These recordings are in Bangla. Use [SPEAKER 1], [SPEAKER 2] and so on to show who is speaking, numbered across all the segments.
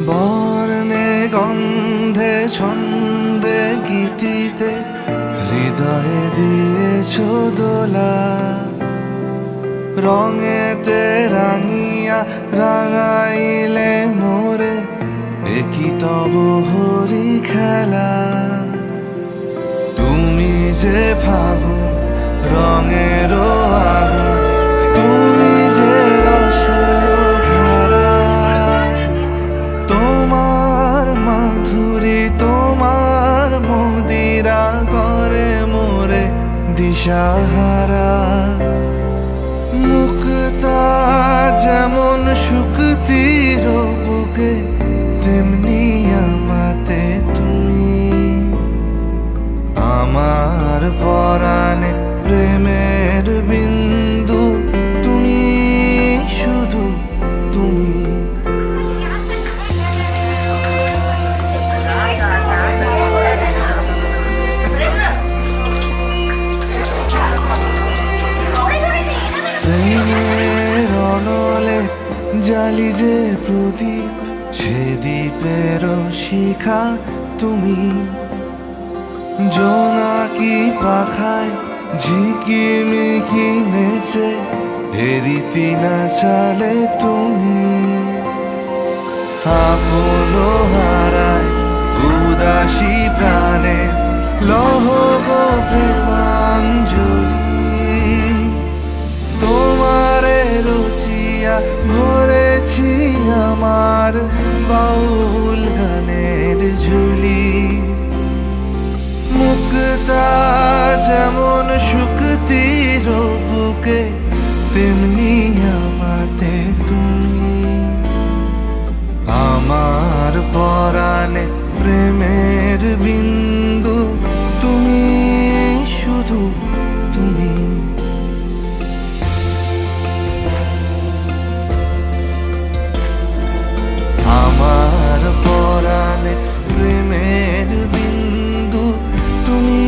[SPEAKER 1] বর্ণে গন্ধে ছন্দে গীতিতে হৃদয়ে দিয়েছ দোলা, রঙেতে রাঙিয়া রাঙাইলে মোরে একই তব হরি খেলা। তুমি যে ফাগুন রঙের আগুন, তুমি যে রসের ধারা, তোমার মাধুরী তোমার মদিরা করে মোরে দিশাহারা। মুক্তা যেমন শুকতির বুকে, তেমনি আমাতে তুমি। আমার পরাণে প্রেমের বিন্দু, তুমি শুধু তুমি। প্রেমের অনলে জালি যে প্রদীপ, সে দ্বীপের শিখা তুমি। জোনাকি পাখায় ঝিকিমিকি নেচে এরিতি না চালে তুমি। আপন হারায় উদাসী প্রাণে লহ গো প্রেমাঞ্জলি। তোমারে রচিয়া ভরেছি আমার বাউল গানের ঝুলি। মুক্তা যেমন শুকতির বুকে, তেমনি আমাতে তুমি। আমার পরাণে প্রেমের বিন্দু, তুমি শুধু তুমি। আমার পরাণে প্রেমের বিন্দু, তুমি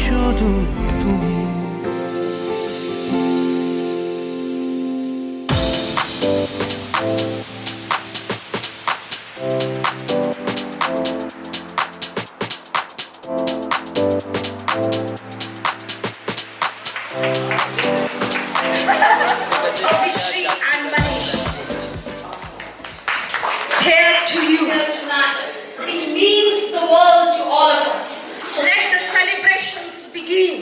[SPEAKER 1] শুধু তুমি।
[SPEAKER 2] Obviously, and Manish. Here to you. It means the world to all of us. So let the celebrations begin.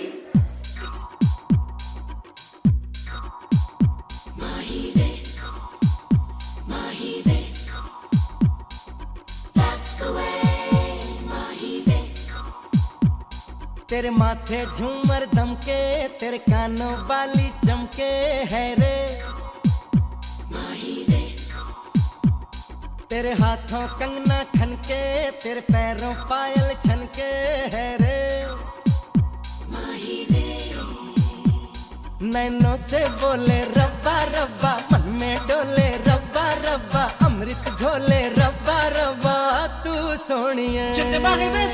[SPEAKER 3] तेरे माथे झूमर दमके, तेरे कानों बाली चमके है रे। तेरे हाथों कंगना खनके, तेरे पैरों पायल छनके है रे। नैनों से बोले रब्बा रब्बा, मन में डोले रब्बा रब्बा, अमृत घोले रब्बा रब्बा, तू सोनिए।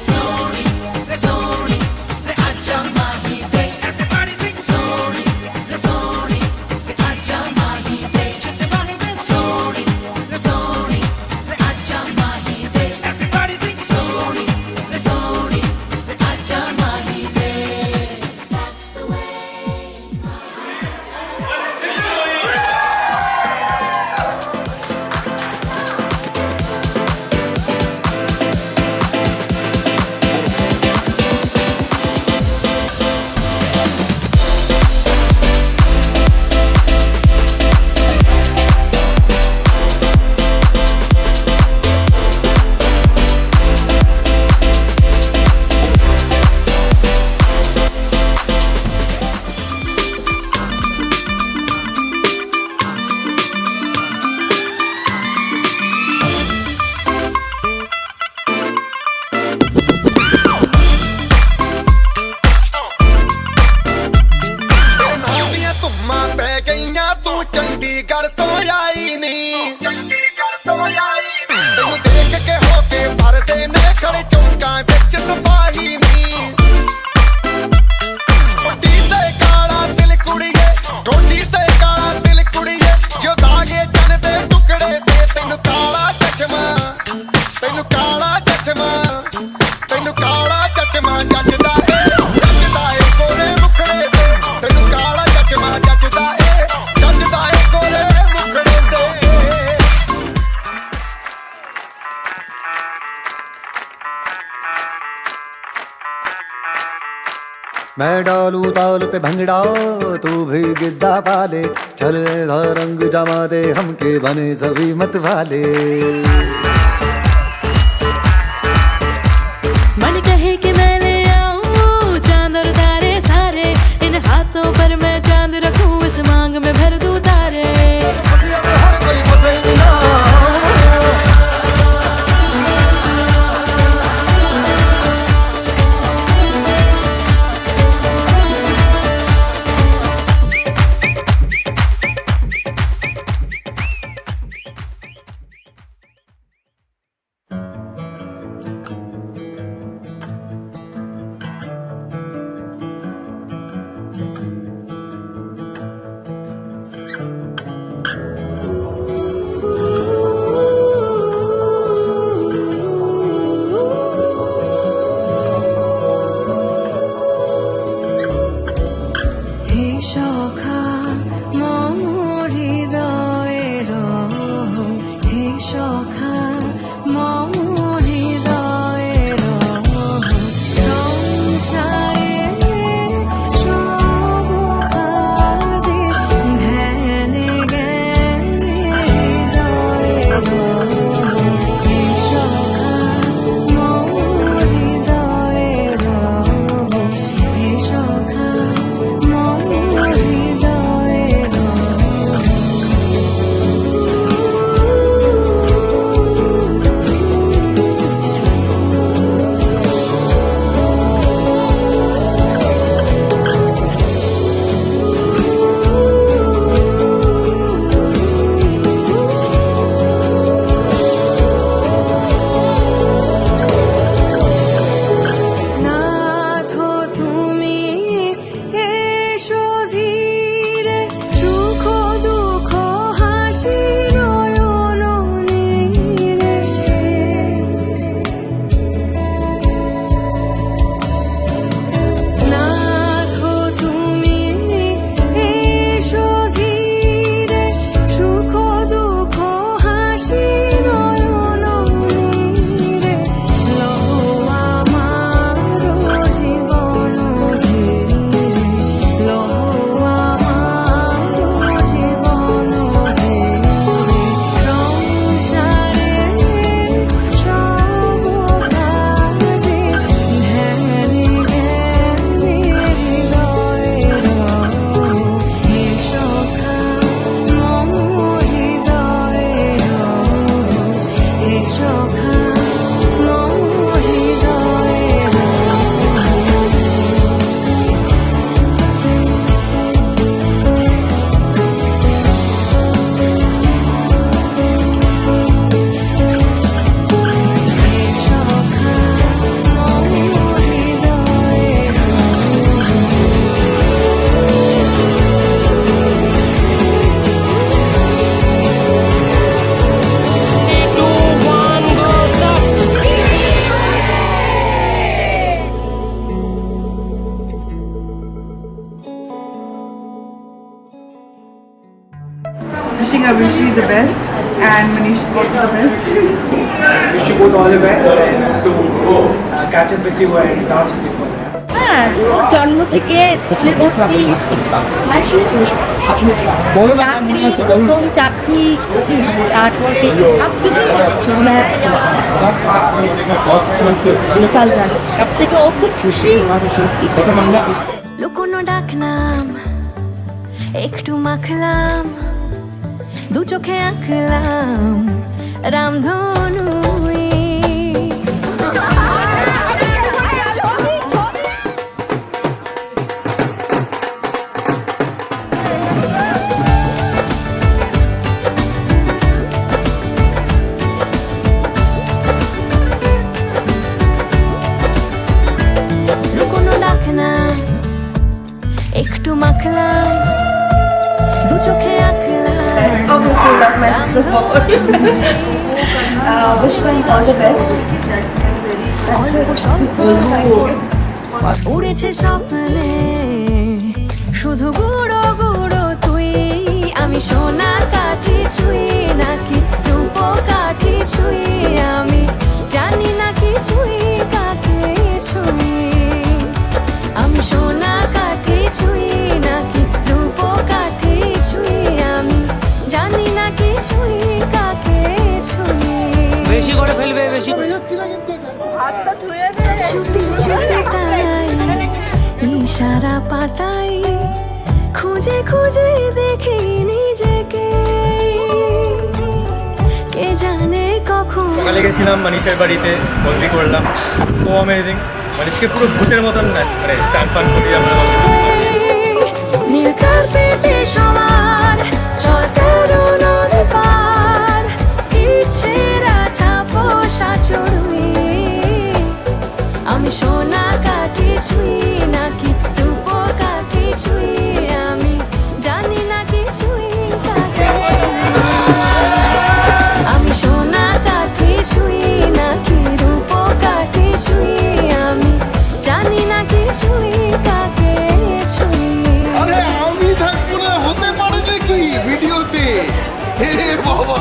[SPEAKER 3] सोनी सोनी रे आजा माही वे, everybody sing सोनी रे सोनी रे आजा माही वे, सोनी रे सोनी रे आजा माही वे, everybody sing सोनी रे सोनी रे आजा माही वे। That's the way.
[SPEAKER 4] मैं डालू ताल पे भंगड़ा तू भी गिद्दा पाले चल ऐसा रंग जमा दे हमके बने सभी मत वाले
[SPEAKER 5] मन कहे कि मैं ले आऊं चांद और तारे सारे इन हाथों पर मैं चांद रखूं इस मांग में भर दूं तारे
[SPEAKER 6] Wishing Abrishi the best and Manish also the best.
[SPEAKER 7] Wish you both all the best to catch up with you and dance with you for that.
[SPEAKER 8] হ্যাঁ জন্ম থেকে চাকরি প্রথম চাকরি তারপর সব কিছু সব থেকে ও খুব খুশি
[SPEAKER 5] লুকোনো ডাক নাম একটু মাখলাম দু চোখে আঁকলাম রামধনু লুকোনো ডাক নাম একটু মাখলাম দু চোখে
[SPEAKER 6] Obviously love my sister more. Wish them all the best.
[SPEAKER 5] উড়েছে স্বপ্নে শুধু গুঁড়ো গুঁড়ো তুই আমি সোনা কাঠি ছুঁই নাকি রূপ কাঠি ছুঁই আমি জানি না কি ছুঁই কাকে ছুঁই আমি সোনা পাতায় খুঁজে খুঁজে দেখি নিজেকে, কে জানে কখন।
[SPEAKER 9] সকালে গেছিলাম মানিষের বাড়িতে, বন্দি করলাম, সো অ্যামেজিং। মানিষকে পুরো ভূতের মতন না, মানে চার পান করি আমরা।
[SPEAKER 5] নীল কার্পেটে সবার চলতে নদী পার, ইচ্ছেরা ছাপোষা চড়ুই। আমি সোনা কাঠি ছুঁই নাকি রূপ কাঠি ছুঁই, আমি জানি না কিছুই কাকে ছুঁই। আমি সোনা কাঠি ছুঁই নাকি রূপ কাঠি ছুঁই, আমি জানি না কিছুই কাকে ছুঁই।
[SPEAKER 10] আরে আমি থাকবো না, হতে পারে নাকি ভিডিওতে? হে বাবা,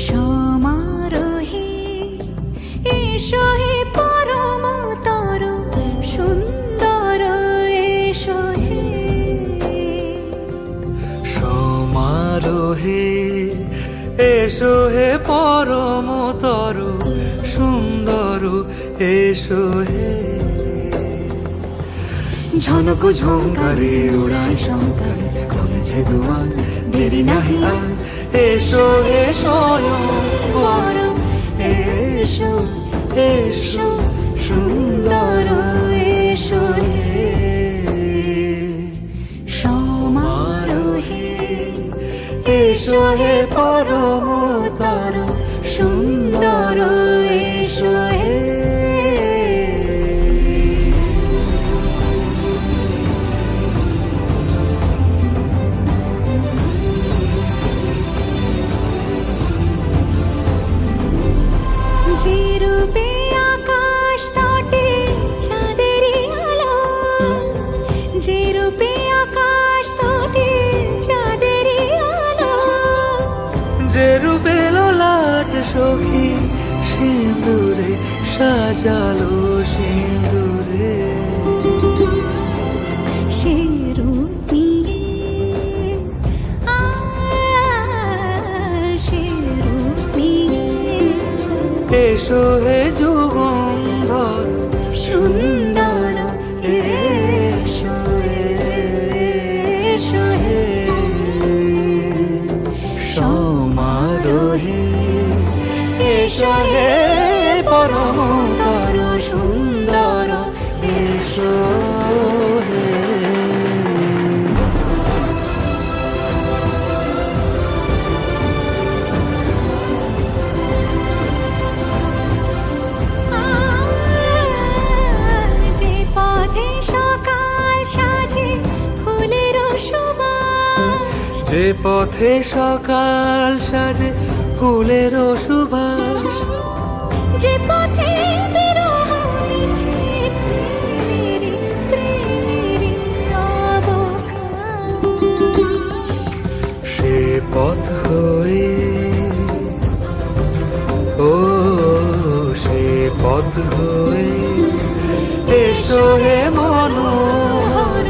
[SPEAKER 5] সমারোহে এসো হে পরমতর সুন্দর, এসো হে
[SPEAKER 3] সমারোহে এসো হে পরমতর সুন্দর, এসো হে। ঝনক ঝঙ্কারে ওড়ায় শঙ্কারে, খুলেছে দুয়ার দেরি নাহি আর, এসো হে স্বয়ং পরম, এসো এসো সুন্দর, এসো হে।
[SPEAKER 5] সমারোহে
[SPEAKER 3] এসো হে পরমতর সুন্দর, এসো হে।
[SPEAKER 5] যে রূপে আকাশ তটে চাঁদেরই আলো, যে রূপে আকাশ তটে চাঁদেরই আলো,
[SPEAKER 3] যে রূপে ললাট সখী সিঁদুরে সাজালো সিঁদুরে,
[SPEAKER 5] সে রূপ নিয়ে সে রূপ নিয়ে
[SPEAKER 3] এসো হে যুগন্ধর
[SPEAKER 5] সুন্দর, এসো এসো হে।
[SPEAKER 3] সমারোহে এসো হে পরমতর সুন্দর, এসো হে।
[SPEAKER 5] যে পথে সকাল সাজে ফুলের সুবাস,
[SPEAKER 3] যে পথে সকাল সাজে ফুলের সুবাস,
[SPEAKER 5] যে পথে বিরহ মিছে প্রেমেরই প্রেমেরই অবকাশ,
[SPEAKER 3] সে পথ হয়ে ও সে পথ হয়ে এসো হে মনোহর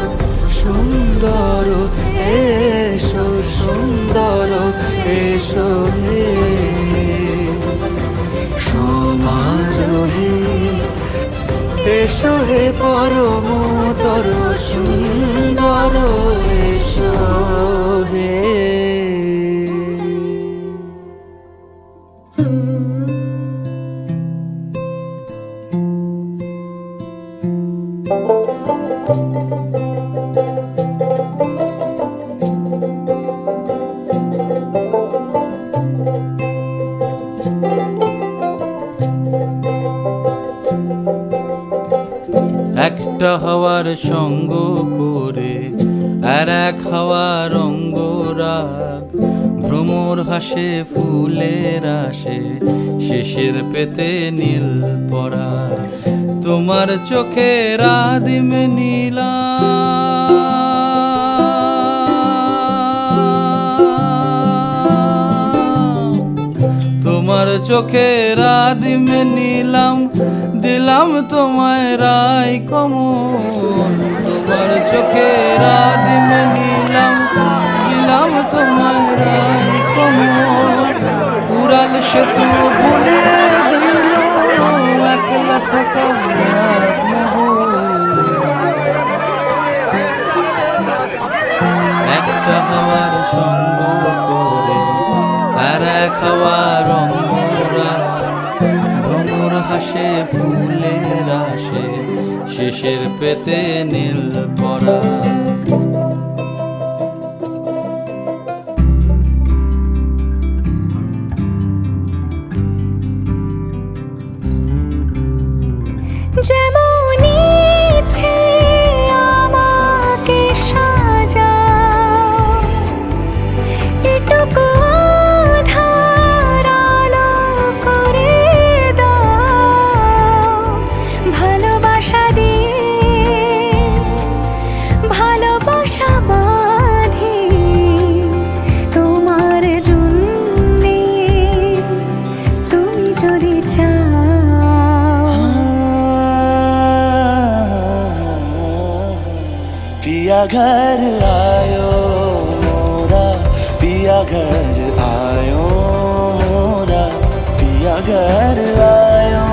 [SPEAKER 3] সুন্দর, এসো সুন্দর, এসো হে। সমারোহে এসো হে পরমতর সুন্দর, এসো হে।
[SPEAKER 11] একটা হাওয়ার সঙ্গ করে আর এক হাওয়ার অঙ্গরাগ, ভ্রমর হাসে ফুলের আসে শেষের পেতে নীল পরা তোমার চোখের আদিম নীলা তোমার চোখের আদিম নিলাম দিলাম তোমায় রায় কমল তোমার চোখের আদিম নিলাম দিলাম তোমায় রায় কমল উড়াল সেতু ভুলে দিল একলা থাকা রাত মোহর একটা হাওয়ার সঙ্গ করে আর এক হাওয়ার অঙ্গরা ভ্রমর হাসে ফুলের আসে শেষের পেতে নীল পরা
[SPEAKER 5] যেমন ইচ্ছে আমাকে সাজাও, এটুকু আধার আলো করে দাও। ভালোবাসা দিয়ে ভালোবাসা বাঁধি তোমার জন্যে, তুমি যদি চাও।
[SPEAKER 3] पिया घर आयो मोरा पिया घर आयो मोरा पिया घर आयो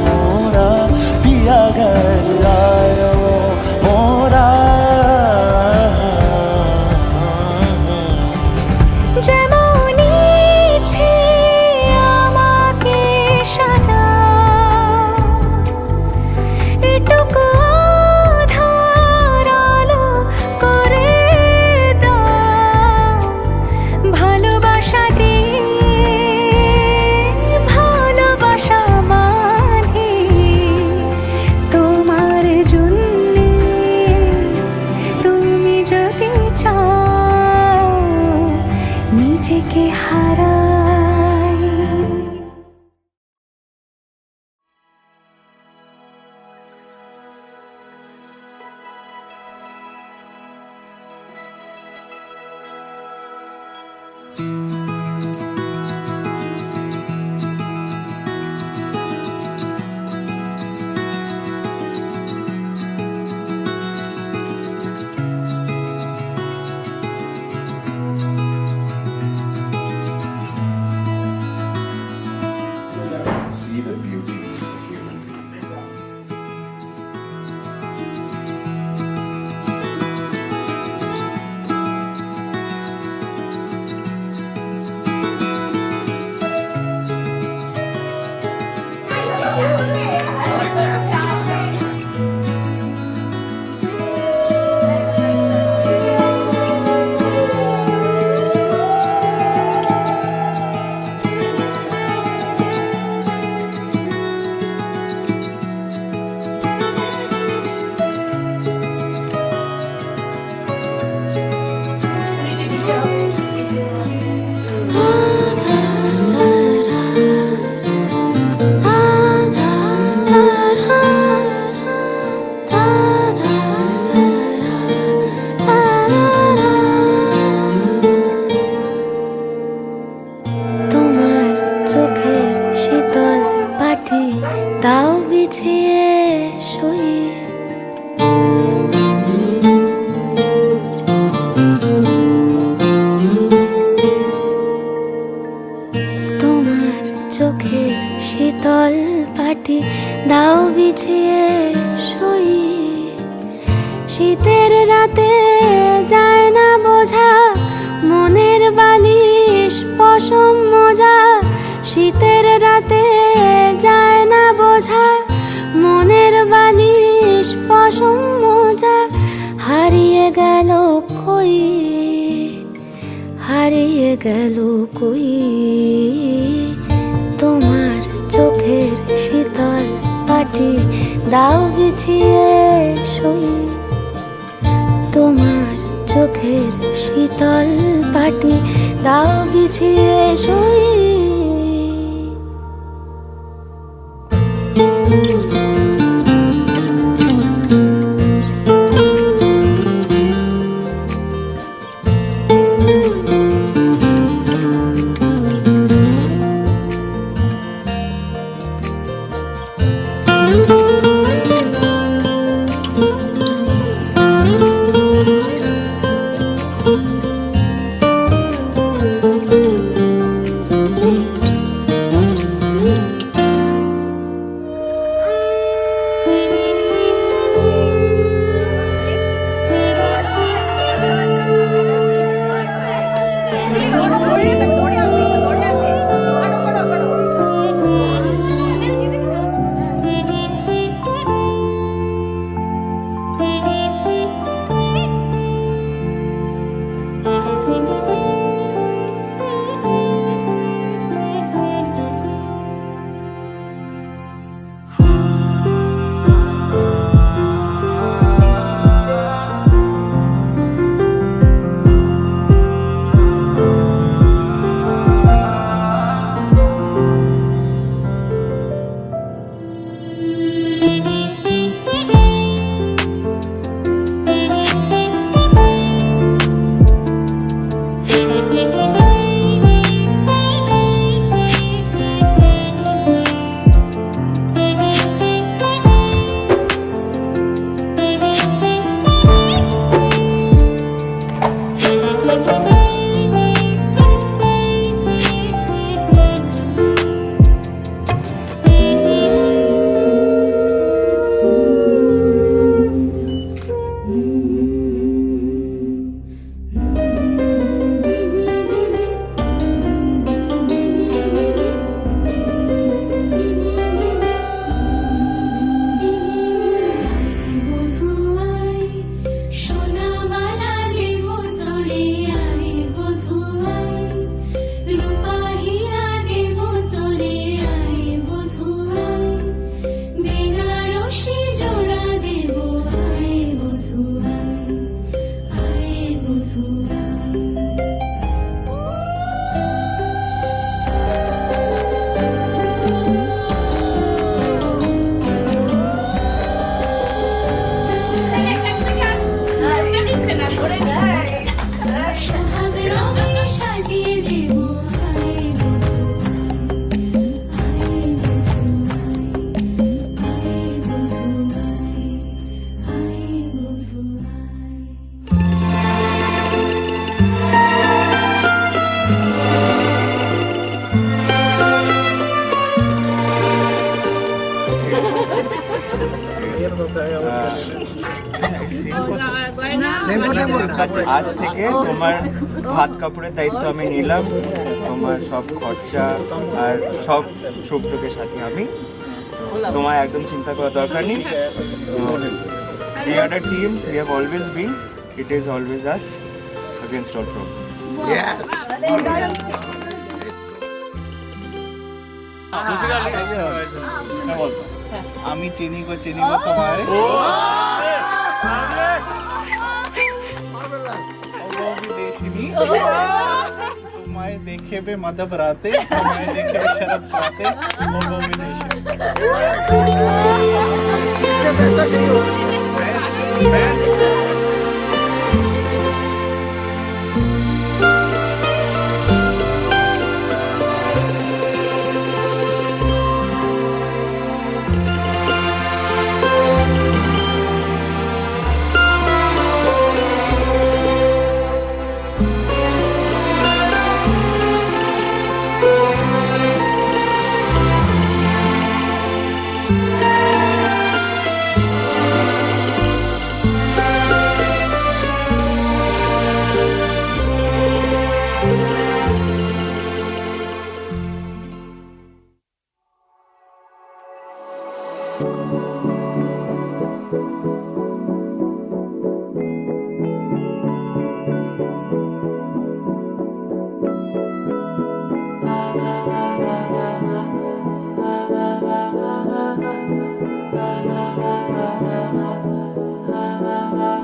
[SPEAKER 3] मोरा पिया घर आयो मोरा
[SPEAKER 5] যেমন ইচ্ছে আমাকে সাজাও, এটুকু আধার আলো করে দাও। ভালোবাসা দিয়ে ভালোবাসা বাঁধি তোমার জন্যে, তুমি যদি চাও নিজেকে হারাই।
[SPEAKER 10] See the beauty of human being. তোমার চোখের শীতল পাটি তাও বিছিয়ে শুই, তোমার চোখের শীতল পাটি দাও বিছিয়ে শুই। শীতের রাতে যায় না বোঝা মনের বালিশ পশম মোজা, শীতের রাতে যায় না বোঝা মনের বালিশ পশম মোজা। হারিয়ে গেল কই হারিয়ে গেল কই তোমার চোখের শীতল পাটি দাও বিছিয়ে শুই। তোমার চোখের শীতল পাটি
[SPEAKER 5] দাও বিছিয়ে শুই।
[SPEAKER 12] আজ থেকে তোমার ভাত কাপড়ের দায়িত্ব আমি নিলাম, তোমার সব খরচা আর সব সুখ দুঃখের সাথে আমি, তোমার একদম চিন্তা করার দরকার নেই। We are a team, we have always been, it is always us against all problems.
[SPEAKER 10] আমি চিনি গো তোমায়, तुम्हारे देखे पे मदब राते, तुम्हारे देखे पे शरब पाते, वो विदेशी।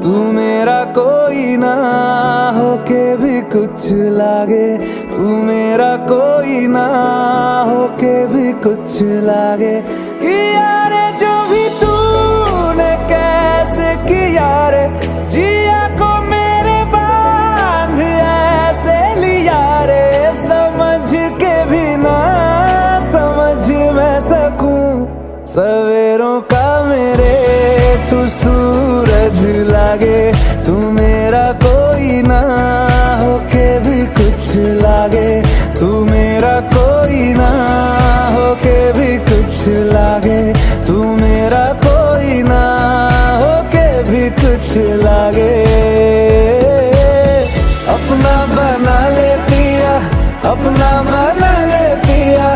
[SPEAKER 1] तू मेरा कोई ना होके भी
[SPEAKER 4] कुछ लागे, तू मेरा कोई ना होके भी कुछ लागे। किया रे जो भी तूने कैसे किया रे, जिया को मेरे बांध ऐसे लिया रे। समझ के भी ना समझ मैं सकूं, सवेरों का मेरे तू सूरज लागे। तू मेरा कोई ना होके भी कुछ लागे, तू मेरा कोई ना होके भी कुछ लागे, तू मेरा कोई ना होके भी कुछ लागे। अपना बना ले पिया, अपना बना ले पिया,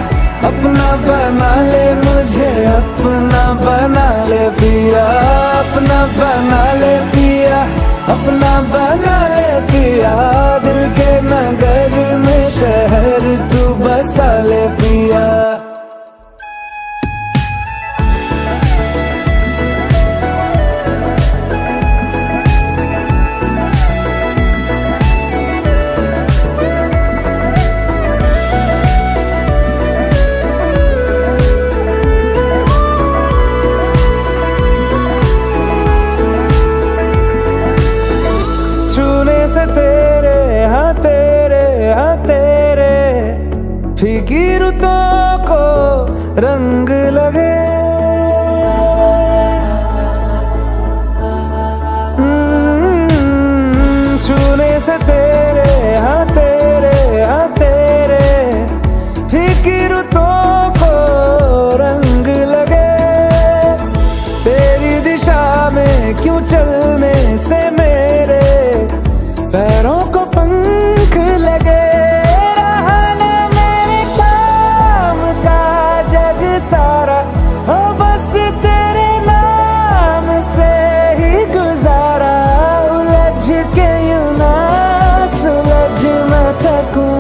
[SPEAKER 4] अपना बना ले मुझे, अपना बना ले पिया, अपना बना ले पिया, अपना बना ले पिया। दिल के नगर में शहर तू बसा ले पिया। छूने से तेरे हाँ तेरे हाँ तेरे फीकी रुतों को रंग लगे। छूने से तेरे हाँ तेरे हाँ तेरे फीकी रुतों को रंग लगे। तेरी दिशा में क्यों चलने से मेरे पैरों को पंख लगे। रहा ना मेरे काम का जग सारा, हो बस तेरे नाम से ही गुजारा। उलझ के यूं ना सुलझ न सकूं,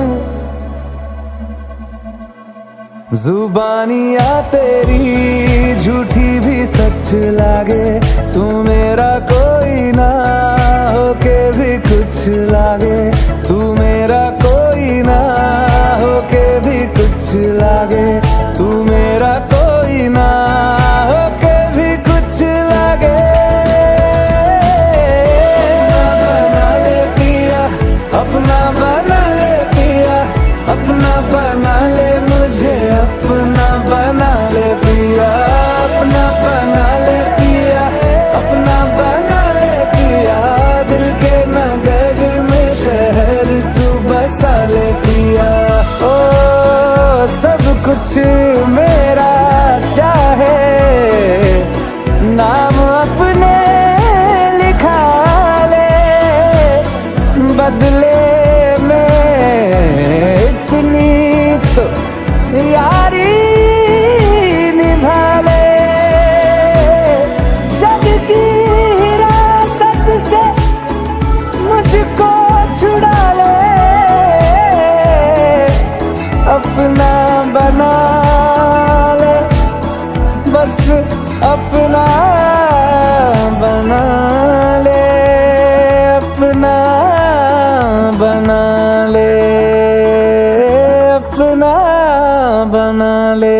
[SPEAKER 4] जुबानियाँ तेरी झूठी भी सच लागे। तू मेरा कोई ना होके भी कुछ लागे, तू मेरा कोई ना होके भी कुछ लागे, तू मेरा कोई ना होके भी कुछ लागे। अपना बना ले पिया, अपना बना ले मुझे, अपना बना ले पिया, अपना बना ले पिया, अपना बना ले पिया। दिल के नगर में शहर तू बसा ले पिया। ओ सब कुछ मेरा चाहे, नाम अपने लिखा ले, बदले में इतनी तो यारी निभा ले। जग की हिरासत से मुझको छुड़ा ले, अपना बना ले, बस अपना बना ले, अपना बना ले, अपना बना ले।